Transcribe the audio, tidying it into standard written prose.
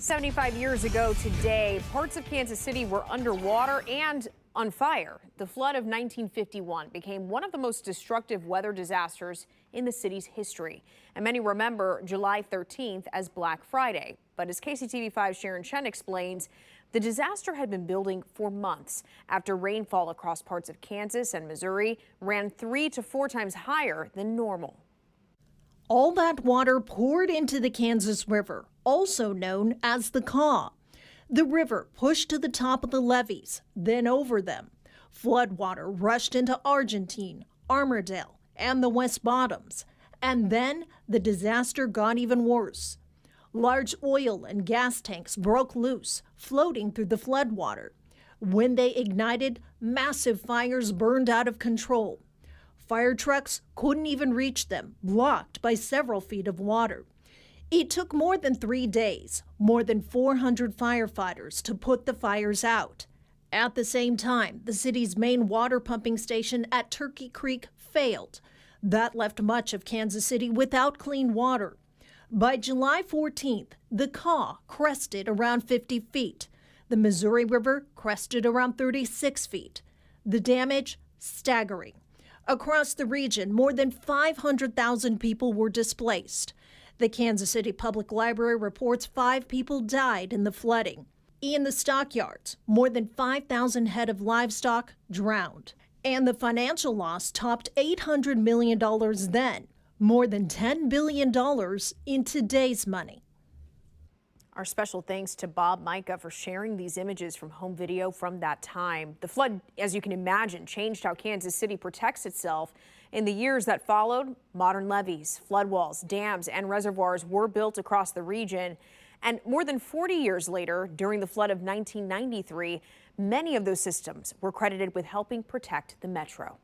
75 years ago today, parts of Kansas City were underwater and on fire. The flood of 1951 became one of the most destructive weather disasters in the city's history. And many remember July 13th as Black Friday. But as KCTV5's Sharon Chen explains, the disaster had been building for months after rainfall across parts of Kansas and Missouri ran 3 to 4 times higher than normal. All that water poured into the Kansas River, also known as the Kaw. The river pushed to the top of the levees, then over them. Floodwater rushed into Argentine, Armourdale, and the West Bottoms. And then the disaster got even worse. Large oil and gas tanks broke loose, floating through the floodwater. When they ignited, massive fires burned out of control. Fire trucks couldn't even reach them, blocked by several feet of water. It took more than 3 days, more than 400 firefighters to put the fires out. At the same time, the city's main water pumping station at Turkey Creek failed. That left much of Kansas City without clean water. By July 14th, the Kaw crested around 50 feet. The Missouri River crested around 36 feet. The damage, staggering. Across the region, more than 500,000 people were displaced. The Kansas City Public Library reports 5 people died in the flooding. In the stockyards, more than 5,000 head of livestock drowned. And the financial loss topped $800 million then, more than $10 billion in today's money. Our special thanks to Bob Micah for sharing these images from home video from that time. The flood, as you can imagine, changed how Kansas City protects itself. In the years that followed, modern levees, flood walls, dams, and reservoirs were built across the region. And more than 40 years later, during the flood of 1993, many of those systems were credited with helping protect the metro.